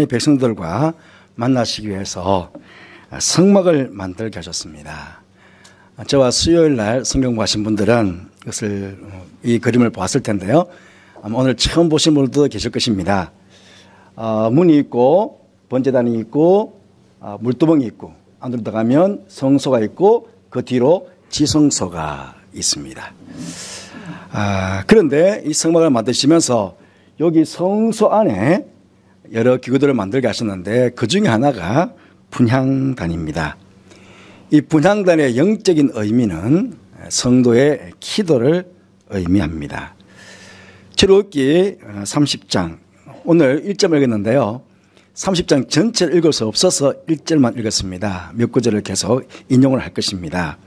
백성들과 만나시기 위해서 성막을 만들게 하셨습니다. 저와 수요일 날 성경 보신 분들은 이 그림을 보았을 텐데요. 아마 오늘 처음 보신 분들도 계실 것입니다. 문이 있고 번제단이 있고 물두멍이 있고 안으로 들어가면 성소가 있고 그 뒤로 지성소가 있습니다. 그런데 이 성막을 만드시면서 여기 성소 안에 여러 기구들을 만들게 하셨는데 그 중에 하나가 분향단입니다. 이 분향단의 영적인 의미는 성도의 기도를 의미합니다. 출애굽기 30장 오늘 1점 읽었는데요. 30장 전체를 읽을 수 없어서 1절만 읽었습니다. 몇 구절을 계속 인용을 할 것입니다.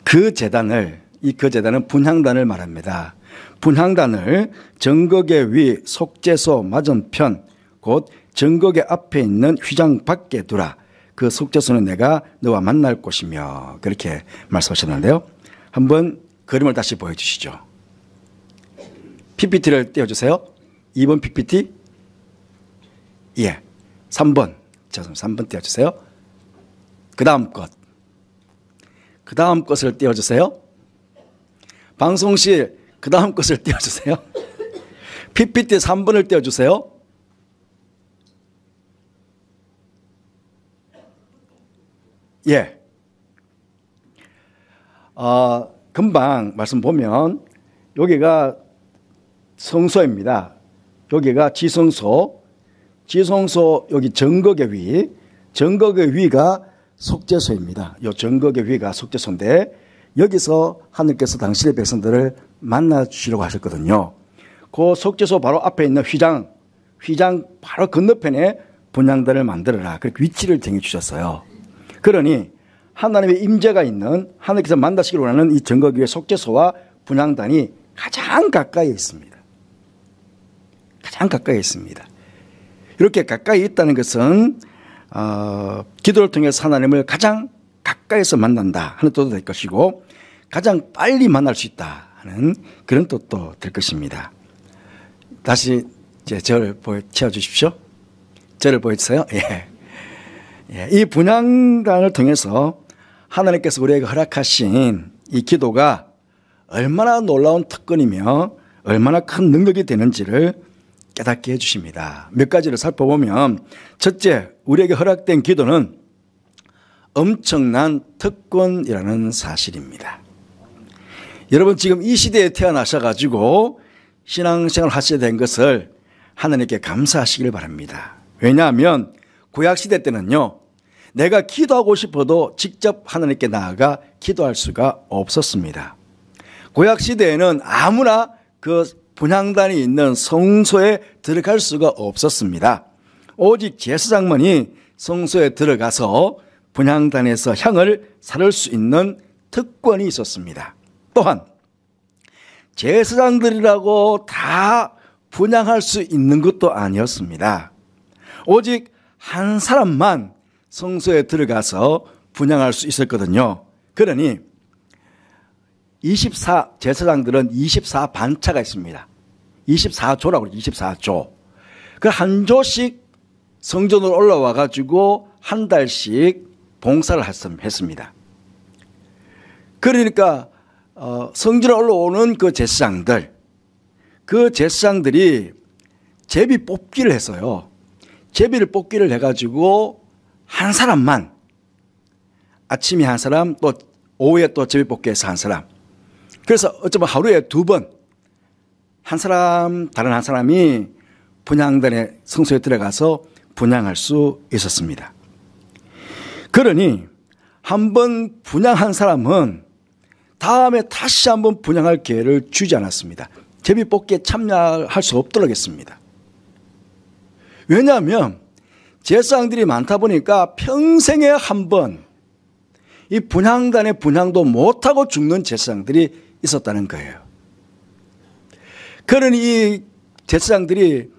그 제단은 분향단을 말합니다. 분향단을 정거계 위 속죄소 맞은편 곧 정거계 앞에 있는 휘장 밖에 두라. 그 속죄소는 내가 너와 만날 곳이며 그렇게 말씀하셨는데요. 한번 그림을 다시 보여주시죠. PPT를 띄워주세요. 2번 PPT. 예. 3번. 3번 띄워주세요. 그 다음 것. 그 다음 것을 띄워주세요. 방송실 그 다음 것을 띄워주세요. PPT 3번을 띄워주세요. 예. 금방 말씀 보면 여기가 성소입니다. 여기가 지성소 여기 정거계 위가 속죄소입니다. 이 정거계 위가 속죄소인데 여기서 하느님께서 당신의 백성들을 만나 주시려고 하셨거든요. 그 속죄소 바로 앞에 있는 휘장 바로 건너편에 분향단을 만들어라. 그렇게 위치를 정해 주셨어요. 그러니 하나님의 임재가 있는 하나님께서 만나시기를 원하는 이 정거기의 속죄소와 분향단이 가장 가까이 있습니다. 가장 가까이 있습니다. 이렇게 가까이 있다는 것은 기도를 통해서 하나님을 가장 가까이서 만난다 하는 뜻도 될 것이고 가장 빨리 만날 수 있다 하는 그런 뜻도 될 것입니다. 다시 이제 저를 채워주십시오. 저를 보여주세요. 예. 이 분향단을 통해서 하나님께서 우리에게 허락하신 이 기도가 얼마나 놀라운 특권이며 얼마나 큰 능력이 되는지를 깨닫게 해주십니다. 몇 가지를 살펴보면 첫째, 우리에게 허락된 기도는 엄청난 특권이라는 사실입니다. 여러분 지금 이 시대에 태어나셔가지고 신앙생활을 하셔야 된 것을 하나님께 감사하시길 바랍니다. 왜냐하면 구약시대 때는요, 내가 기도하고 싶어도 직접 하나님께 나아가 기도할 수가 없었습니다. 구약시대에는 아무나 그 분향단이 있는 성소에 들어갈 수가 없었습니다. 오직 제사장만이 성소에 들어가서 분향단에서 향을 사를 수 있는 특권이 있었습니다. 또한 제사장들이라고 다 분향할 수 있는 것도 아니었습니다. 오직 한 사람만 성소에 들어가서 분향할 수 있었거든요. 그러니 제사장들은 24반차가 있습니다. 24조라고 그러죠. 24조. 그 한 조씩 성전으로 올라와 가지고 한 달씩 봉사를 했습니다. 그러니까 성전에 올라오는 그 제사장들이 제비 뽑기를 했어요. 제비를 뽑기를 해가지고 한 사람만 아침에 한 사람 또 오후에 또 제비 뽑기해서 한 사람. 그래서 어쩌면 하루에 2번 다른 한 사람이 분향단의 성소에 들어가서 분향할 수 있었습니다. 그러니 한번 분향한 사람은 다음에 다시 한번 분향할 기회를 주지 않았습니다. 제비 뽑기에 참여할 수 없도록 했습니다. 왜냐하면 제사장들이 많다 보니까 평생에 한 번 이 분향단의 분향도 못하고 죽는 제사장들이 있었다는 거예요. 그러니 이 제사장들이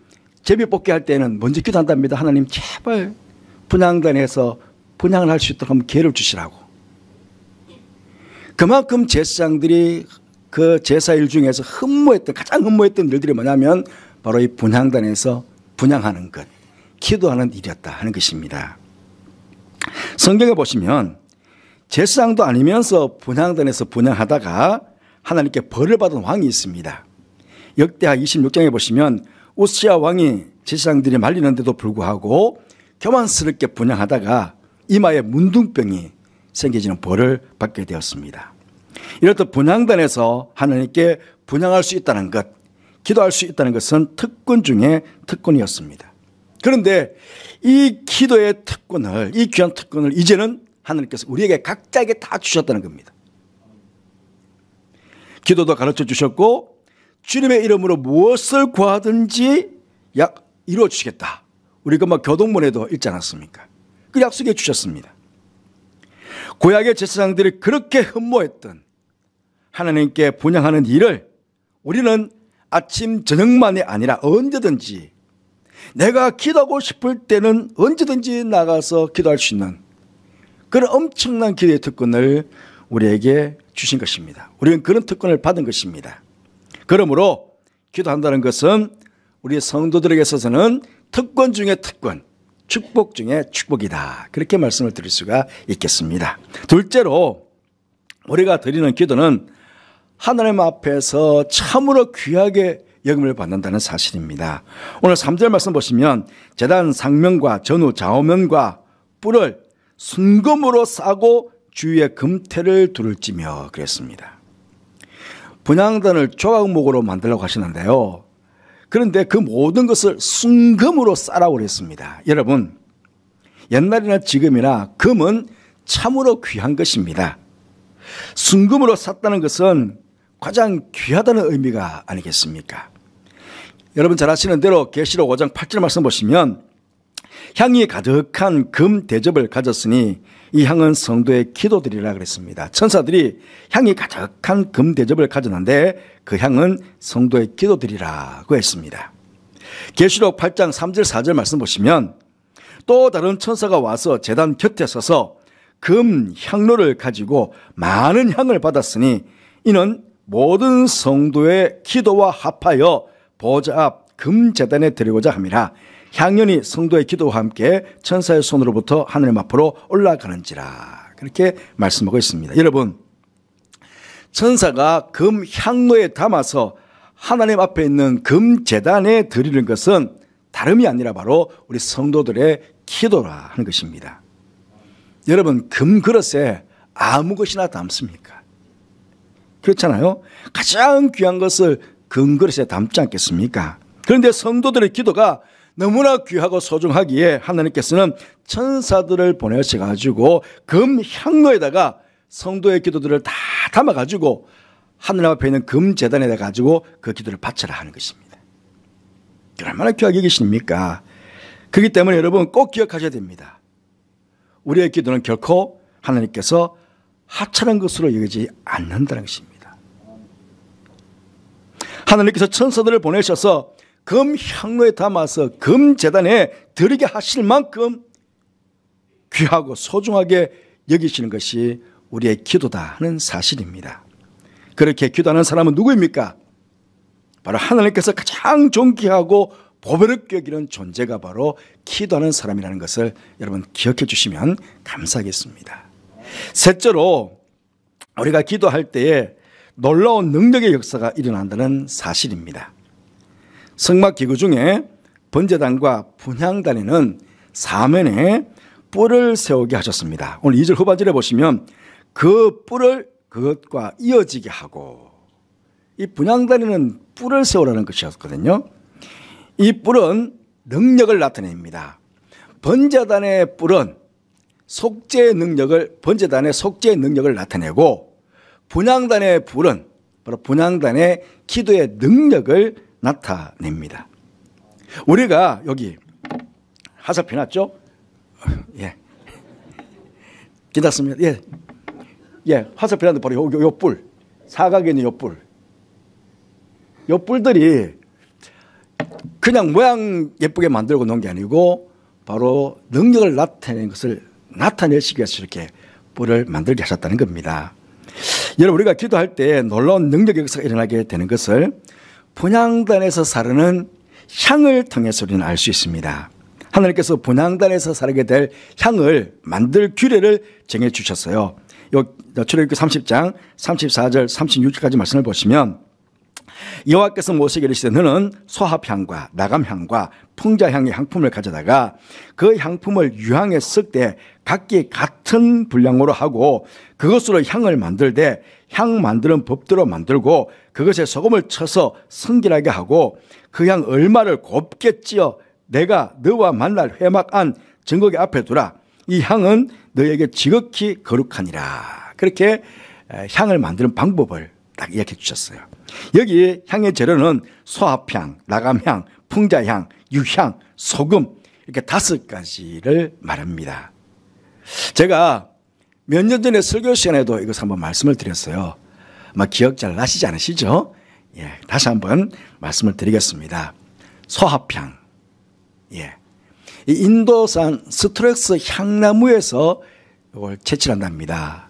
제비 뽑기 할 때는 먼저 기도한답니다. 하나님 제발 분향단에서 분향을 할 수 있도록 한번 기회를 주시라고. 그만큼 제사장들이 그 제사일 중에서 가장 흠모했던 일들이 뭐냐면 바로 이 분향단에서 분향하는 것, 기도하는 일이었다 하는 것입니다. 성경에 보시면 제사장도 아니면서 분향단에서 분향하다가 하나님께 벌을 받은 왕이 있습니다. 역대하 26장에 보시면 우시야 왕이 제사장들이 말리는데도 불구하고 교만스럽게 분향하다가 이마에 문둥병이 생겨지는 벌을 받게 되었습니다. 이렇듯 분향단에서 하나님께 분향할 수 있다는 것, 기도할 수 있다는 것은 특권 중에 특권이었습니다. 그런데 이 기도의 특권을, 이 귀한 특권을 이제는 하나님께서 우리에게 각자에게 다 주셨다는 겁니다. 기도도 가르쳐 주셨고 주님의 이름으로 무엇을 구하든지 이루어 주시겠다. 우리가 교동문에도 읽지 않았습니까? 그 약속해 주셨습니다. 구약의 제사장들이 그렇게 흠모했던 하나님께 분향하는 일을 우리는 아침 저녁만이 아니라 언제든지 내가 기도하고 싶을 때는 언제든지 나가서 기도할 수 있는 그런 엄청난 기도의 특권을 우리에게 주신 것입니다. 우리는 그런 특권을 받은 것입니다. 그러므로 기도한다는 것은 우리 성도들에게 있어서는 특권 중에 특권, 축복 중에 축복이다. 그렇게 말씀을 드릴 수가 있겠습니다. 둘째로 우리가 드리는 기도는 하나님 앞에서 참으로 귀하게 여김을 받는다는 사실입니다. 오늘 3절 말씀 보시면 제단 상면과 전후 좌우면과 뿔을 순금으로 싸고 주위에 금태를 두를지며 그랬습니다. 분향단을 조각목으로 만들려고 하시는데요. 그런데 그 모든 것을 순금으로 싸라고 그랬습니다. 여러분, 옛날이나 지금이나 금은 참으로 귀한 것입니다. 순금으로 쌌다는 것은 가장 귀하다는 의미가 아니겠습니까? 여러분 잘 아시는 대로 계시록 5장 8절 말씀 보시면 향이 가득한 금 대접을 가졌으니 이 향은 성도의 기도들이라 그랬습니다. 천사들이 향이 가득한 금 대접을 가졌는데 그 향은 성도의 기도들이라고 했습니다. 계시록 8장 3절 4절 말씀 보시면 또 다른 천사가 와서 제단 곁에 서서 금 향로를 가지고 많은 향을 받았으니 이는 모든 성도의 기도와 합하여 보좌 앞 금제단에 드리고자 함이라. 향연이 성도의 기도와 함께 천사의 손으로부터 하늘 앞으로 올라가는지라. 그렇게 말씀하고 있습니다. 여러분, 천사가 금 향로에 담아서 하나님 앞에 있는 금제단에 드리는 것은 다름이 아니라 바로 우리 성도들의 기도라 하는 것입니다. 여러분, 금 그릇에 아무 것이나 담습니까? 그렇잖아요. 가장 귀한 것을 금 그릇에 담지 않겠습니까? 그런데 성도들의 기도가 너무나 귀하고 소중하기에 하나님께서는 천사들을 보내셔가지고 금 향로에다가 성도의 기도들을 다 담아가지고 하늘 앞에 있는 금 제단에다 가지고 그 기도를 바쳐라 하는 것입니다. 얼마나 귀하게 계십니까? 그렇기 때문에 여러분 꼭 기억하셔야 됩니다. 우리의 기도는 결코 하나님께서 하찮은 것으로 여기지 않는다는 것입니다. 하나님께서 천사들을 보내셔서 금 향로에 담아서 금 제단에 드리게 하실 만큼 귀하고 소중하게 여기시는 것이 우리의 기도다 하는 사실입니다. 그렇게 기도하는 사람은 누구입니까? 바로 하나님께서 가장 존귀하고 보배롭게 여기는 존재가 바로 기도하는 사람이라는 것을 여러분 기억해 주시면 감사하겠습니다. 셋째로 우리가 기도할 때에 놀라운 능력의 역사가 일어난다는 사실입니다. 성막기구 중에 번제단과 분향단에는 사면에 뿔을 세우게 하셨습니다. 오늘 2절 후반절에 보시면 그 뿔을 그것과 이어지게 하고, 이 분향단에는 뿔을 세우라는 것이었거든요. 이 뿔은 능력을 나타냅니다. 번제단의 뿔은 속죄의 능력을, 번제단의 속죄의 능력을 나타내고, 분향단의 뿔은 바로 분향단의 기도의 능력을 나타냅니다. 우리가 여기 화살표 놨죠? 예. 괜찮습니다. 예. 예. 화살표 놨는데 바로 요 뿔. 사각에 있는 요 뿔. 요 뿔들이 그냥 모양 예쁘게 만들고 놓은 게 아니고 바로 능력을 나타내는 것을 나타내시기 위해서 이렇게 뿔을 만들게 하셨다는 겁니다. 여러분, 우리가 기도할 때 놀라운 능력의 역사가 일어나게 되는 것을 분향단에서 사르는 향을 통해서 우리는 알 수 있습니다. 하나님께서 분향단에서 살게 될 향을 만들 규례를 정해 주셨어요. 출애굽기 30장 34절 36절까지 말씀을 보시면 여호와께서 모세에게 이르시되 너는 소합향과 나감향과 풍자향의 향품을 가져다가 그 향품을 유향에 섞되 각기 같은 분량으로 하고 그것으로 향을 만들되 향 만드는 법대로 만들고 그것에 소금을 쳐서 성질하게 하고 그 향 얼마를 곱게 찌어 내가 너와 만날 회막 안 증거기 앞에 두라. 이 향은 너에게 지극히 거룩하니라. 그렇게 향을 만드는 방법을 딱 이야기해 주셨어요. 여기 향의 재료는 소합향, 나감향, 풍자향, 유향, 소금 이렇게 5가지를 말합니다. 제가 몇 년 전에 설교 시간에도 이것을 한번 말씀을 드렸어요. 기억 잘 나시지 않으시죠? 예, 다시 한번 말씀을 드리겠습니다. 소합향. 예. 이 인도산 스트렉스 향나무에서 이걸 채취한답니다.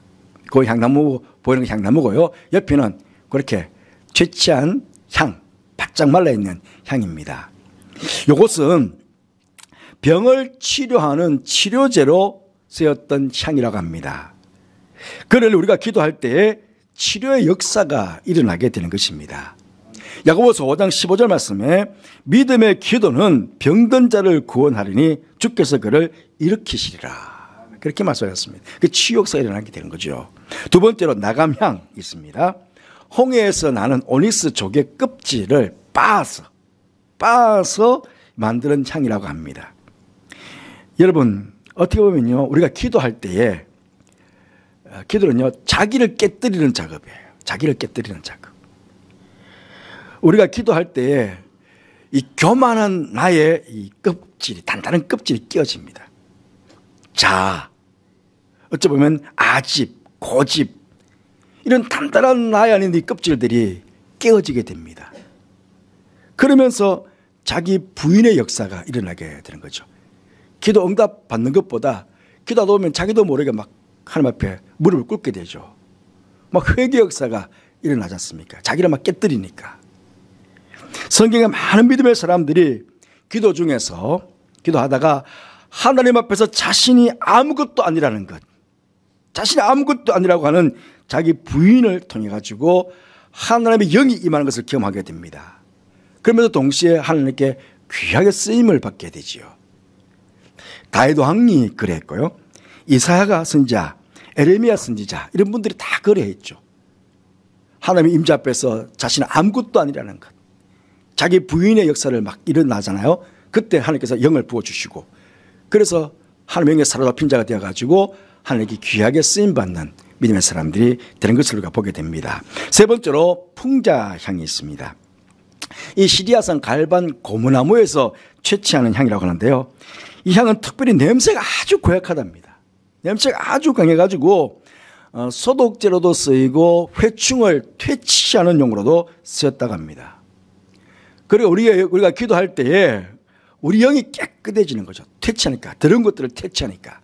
그 향나무, 보이는 향나무고요. 옆에는 그렇게 채취한 향, 바짝 말라있는 향입니다. 이것은 병을 치료하는 치료제로 쓰였던 향이라고 합니다. 그를 우리가 기도할 때에 치료의 역사가 일어나게 되는 것입니다. 야고보서 5장 15절 말씀에 믿음의 기도는 병든 자를 구원하리니 주께서 그를 일으키시리라. 그렇게 말씀하셨습니다. 그 치유 역사가 일어나게 되는 거죠. 두 번째로 나감향 있습니다. 홍해에서 나는 오니스 조개 껍질을 빻아서 만드는 향이라고 합니다. 여러분 어떻게 보면요, 우리가 기도할 때에 기도는요 자기를 깨뜨리는 작업이에요. 자기를 깨뜨리는 작업. 우리가 기도할 때에 이 교만한 나의 이 껍질이, 단단한 껍질이 끼어집니다. 자, 어찌 보면 아집, 고집 이런 단단한 나의 아닌 이 껍질들이 깨어지게 됩니다. 그러면서 자기 부인의 역사가 일어나게 되는 거죠. 기도 응답 받는 것보다 기도하다 보면 자기도 모르게 막 하나님 앞에 무릎을 꿇게 되죠. 막 회개 역사가 일어나지 않습니까? 자기를 막 깨뜨리니까. 성경에 많은 믿음의 사람들이 기도 중에서 기도하다가 하나님 앞에서 자신이 아무것도 아니라는 것, 자신이 아무것도 아니라고 하는 자기 부인을 통해 가지고 하나님의 영이 임하는 것을 경험하게 됩니다. 그러면서 동시에 하나님께 귀하게 쓰임을 받게 되지요. 다윗 왕이 그랬고요. 이사야가 선지자, 에레미야 선지자 이런 분들이 다 그래했죠. 하나님의 임재 앞에서 자신은 아무것도 아니라는 것, 자기 부인의 역사를 막 일어나잖아요. 그때 하나님께서 영을 부어주시고 그래서 하나님의 영에 사로잡힌 자가 되어가지고 하나님께 귀하게 쓰임받는 믿음의 사람들이 되는 것을 우리가 보게 됩니다. 세 번째로 풍자향이 있습니다. 이 시리아산 갈반 고무나무에서 채취하는 향이라고 하는데요. 이 향은 특별히 냄새가 아주 고약하답니다. 냄새가 아주 강해가지고 소독제로도 쓰이고 회충을 퇴치하는 용으로도 쓰였다고 합니다. 그리고 우리가 기도할 때에 우리 영이 깨끗해지는 거죠. 퇴치하니까, 더러운 것들을 퇴치하니까.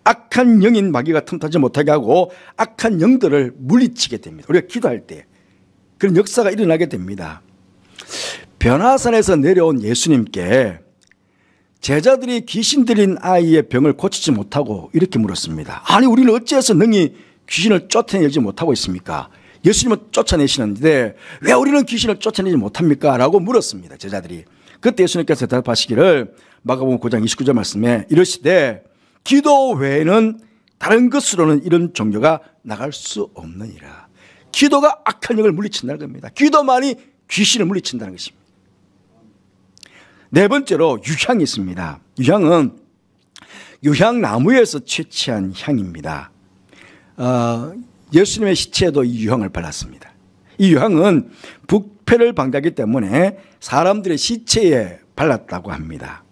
악한 영인 마귀가 틈타지 못하게 하고 악한 영들을 물리치게 됩니다. 우리가 기도할 때 그런 역사가 일어나게 됩니다. 변화산에서 내려온 예수님께 제자들이 귀신 들린 아이의 병을 고치지 못하고 이렇게 물었습니다. 아니 우리는 어찌해서 능히 귀신을 쫓아내지 못하고 있습니까? 예수님은 쫓아내시는데 왜 우리는 귀신을 쫓아내지 못합니까? 라고 물었습니다. 제자들이. 그때 예수님께서 대답하시기를 마가복음 9장 29절 말씀에 이르시되 기도 외에는 다른 것으로는 이런 종교가 나갈 수 없느니라. 기도가 악한 영을 물리친다는 겁니다. 기도만이 귀신을 물리친다는 것입니다. 네 번째로 유향이 있습니다. 유향은 유향나무에서 채취한 향입니다. 예수님의 시체에도 이 유향을 발랐습니다. 이 유향은 부패를 방지하기 때문에 사람들의 시체에 발랐다고 합니다.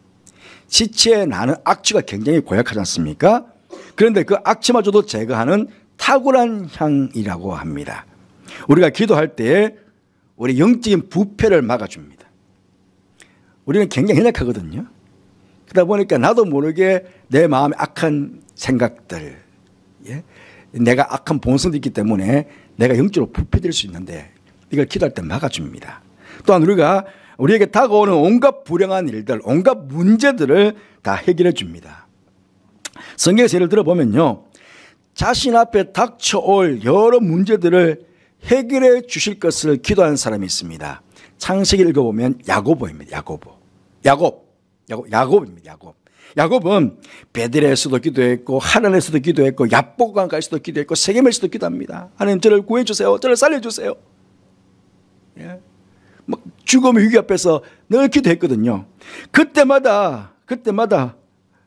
시체에 나는 악취가 굉장히 고약하지 않습니까? 그런데 그 악취마저도 제거하는 탁월한 향이라고 합니다. 우리가 기도할 때 우리 영적인 부패를 막아줍니다. 우리는 굉장히 연약하거든요. 그러다 보니까 나도 모르게 내 마음에 악한 생각들, 내가 악한 본성도 있기 때문에 내가 영적으로 부패될 수 있는데 이걸 기도할 때 막아줍니다. 또한 우리가 우리에게 다가오는 온갖 불행한 일들, 온갖 문제들을 다 해결해 줍니다. 성경에서 예를 들어보면요, 자신 앞에 닥쳐올 여러 문제들을 해결해 주실 것을 기도하는 사람이 있습니다. 창세기 읽어보면 야고보입니다. 야곱입니다. 야곱은 베들레헴에서도 기도했고 하란에서도 기도했고 야복강가에서도 기도했고 세겜에서도 기도합니다. 하나님, 저를 구해주세요. 저를 살려주세요. 예? 막 죽음의 위기 앞에서 늘 기도했거든요. 그때마다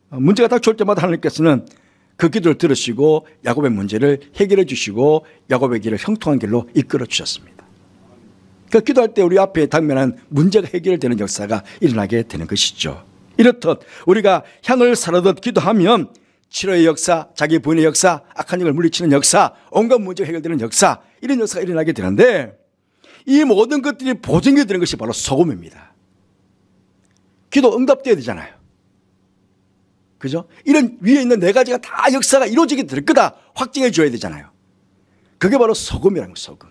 문제가 닥쳐올 때마다 하나님께서는 그 기도를 들으시고 야곱의 문제를 해결해 주시고 야곱의 길을 형통한 길로 이끌어 주셨습니다. 그 기도할 때 우리 앞에 당면한 문제가 해결되는 역사가 일어나게 되는 것이죠. 이렇듯 우리가 향을 사르듯 기도하면 치료의 역사, 자기 부인의 역사, 악한 영을 물리치는 역사, 온갖 문제가 해결되는 역사, 이런 역사가 일어나게 되는데, 이 모든 것들이 보증이 되는 것이 바로 소금입니다. 기도 응답되어야 되잖아요. 그죠? 이런 위에 있는 네 가지가 다 역사가 이루어지게 될 거다 확증해 줘야 되잖아요. 그게 바로 소금이라는 거예요. 소금.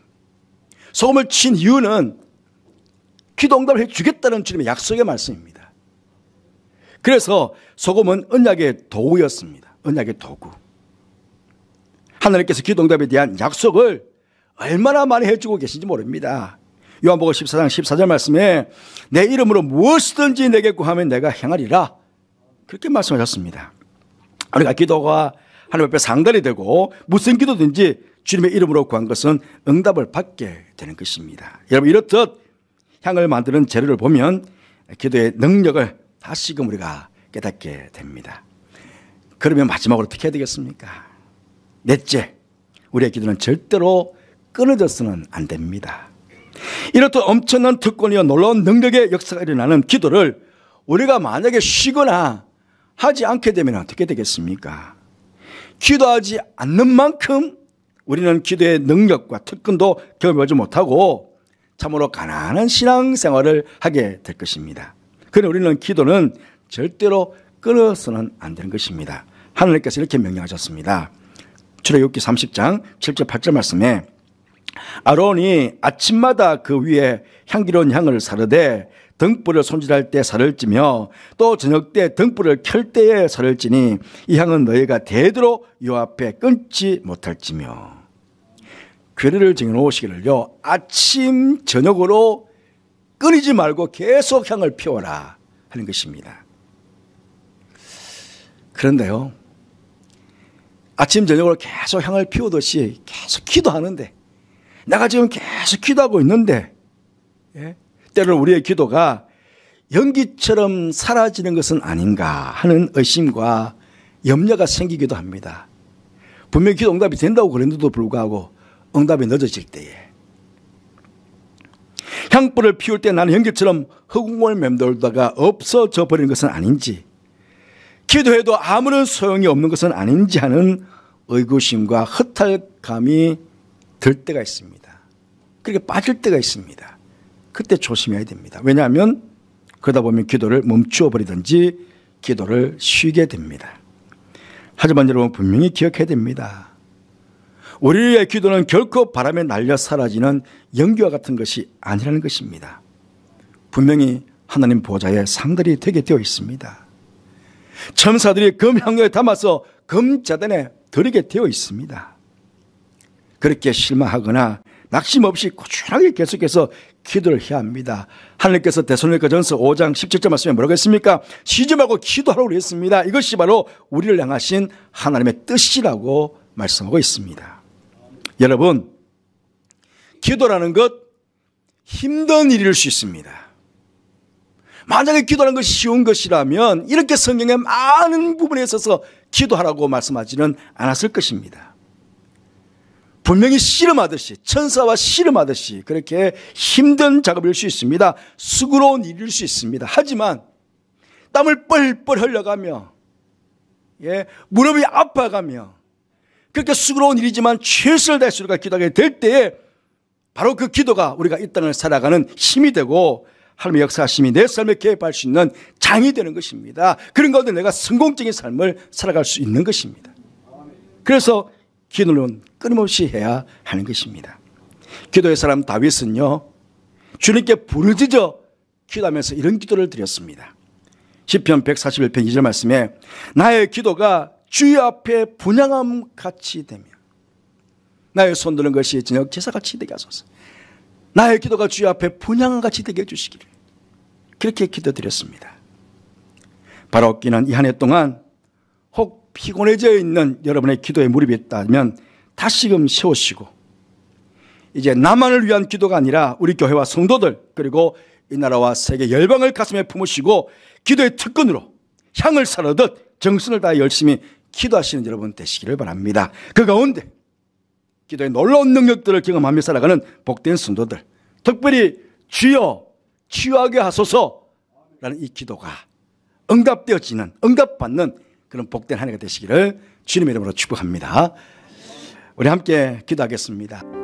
소금을 친 이유는 기도 응답을 해주겠다는 주님의 약속의 말씀입니다. 그래서 소금은 언약의 도구였습니다. 언약의 도구. 하나님께서 기도 응답에 대한 약속을 얼마나 많이 해주고 계신지 모릅니다. 요한복음 14장 14절 말씀에 내 이름으로 무엇이든지 내게 구하면 내가 행하리라, 그렇게 말씀하셨습니다. 우리가 기도가 하나님 앞에 상달이 되고 무슨 기도든지 주님의 이름으로 구한 것은 응답을 받게 되는 것입니다. 여러분, 이렇듯 향을 만드는 재료를 보면 기도의 능력을 다시금 우리가 깨닫게 됩니다. 그러면 마지막으로 어떻게 해야 되겠습니까? 넷째, 우리의 기도는 절대로 끊어져서는 안 됩니다. 이렇듯 엄청난 특권이와 놀라운 능력의 역사가 일어나는 기도를 우리가 만약에 쉬거나 하지 않게 되면 어떻게 되겠습니까? 기도하지 않는 만큼 우리는 기도의 능력과 특권도 경험하지 못하고 참으로 가난한 신앙생활을 하게 될 것입니다. 그러나 우리는 기도는 절대로 끊어서는 안 되는 것입니다. 하나님께서 이렇게 명령하셨습니다. 출애굽기 30장 7절 8절 말씀에 아론이 아침마다 그 위에 향기로운 향을 사르되 등불을 손질할 때 살을 찌며 또 저녁 때 등불을 켤 때에 살을 찌니 이 향은 너희가 대대로 요 앞에 끊지 못할지며. 규례를 정해놓으시기를요, 아침 저녁으로 끊이지 말고 계속 향을 피워라 하는 것입니다. 그런데요, 아침 저녁으로 계속 향을 피우듯이 계속 기도하는데, 내가 지금 계속 기도하고 있는데, 때로는 우리의 기도가 연기처럼 사라지는 것은 아닌가 하는 의심과 염려가 생기기도 합니다. 분명히 기도 응답이 된다고 그랬는데도 불구하고 응답이 늦어질 때에, 향불을 피울 때 나는 연기처럼 흑웅을 맴돌다가 없어져 버리는 것은 아닌지, 기도해도 아무런 소용이 없는 것은 아닌지 하는 의구심과 허탈감이 들 때가 있습니다. 그렇게 빠질 때가 있습니다. 그때 조심해야 됩니다. 왜냐하면 그러다 보면 기도를 멈추어 버리든지 기도를 쉬게 됩니다. 하지만 여러분, 분명히 기억해야 됩니다. 우리의 기도는 결코 바람에 날려 사라지는 연기와 같은 것이 아니라는 것입니다. 분명히 하나님 보좌에 상달이 되게 되어 있습니다. 천사들이 금향료에 담아서 금자단에 드리게 되어 있습니다. 그렇게 실망하거나 낙심 없이 꾸준하게 계속해서 기도를 해야 합니다. 하나님께서 데살로니가전서 5장 17절 말씀에 뭐라고 했습니까? 쉬지 말고 기도하라고 그랬습니다. 이것이 바로 우리를 향하신 하나님의 뜻이라고 말씀하고 있습니다. 여러분, 기도라는 것 힘든 일일 수 있습니다. 만약에 기도하는 것이 쉬운 것이라면 이렇게 성경의 많은 부분에 있어서 기도하라고 말씀하지는 않았을 것입니다. 분명히 씨름하듯이, 천사와 씨름하듯이 그렇게 힘든 작업일 수 있습니다. 수고로운 일일 수 있습니다. 하지만 땀을 뻘뻘 흘려가며, 무릎이 아파가며 그렇게 수고로운 일이지만 최선을 다해서 우리가 기도하게 될 때에 바로 그 기도가 우리가 이 땅을 살아가는 힘이 되고 하나님의 역사하심이 내 삶에 개입할 수 있는 장이 되는 것입니다. 그런 가운데 내가 성공적인 삶을 살아갈 수 있는 것입니다. 그래서 기도는 끊임없이 해야 하는 것입니다. 기도의 사람 다윗은요, 주님께 부르짖어 기도하면서 이런 기도를 드렸습니다. 시편 141편 2절 말씀에 나의 기도가 주의 앞에 분향함 같이 되며 나의 손 드는 것이 저녁 제사같이 되게 하소서. 나의 기도가 주의 앞에 분향함 같이 되게 해주시기를, 그렇게 기도드렸습니다. 바로 기는 이 한 해 동안 혹 피곤해져 있는 여러분의 기도에 무릎이 있다면 다시금 세우시고, 이제 나만을 위한 기도가 아니라 우리 교회와 성도들 그리고 이 나라와 세계 열방을 가슴에 품으시고 기도의 특권으로 향을 사르듯 정성을 다해 열심히 기도하시는 여러분 되시기를 바랍니다. 그 가운데 기도의 놀라운 능력들을 경험하며 살아가는 복된 성도들, 특별히 주여 치유하게 하소서라는 이 기도가 응답되어지는, 응답받는 그런 복된 한 해가 되시기를 주님의 이름으로 축복합니다. 우리 함께 기도하겠습니다.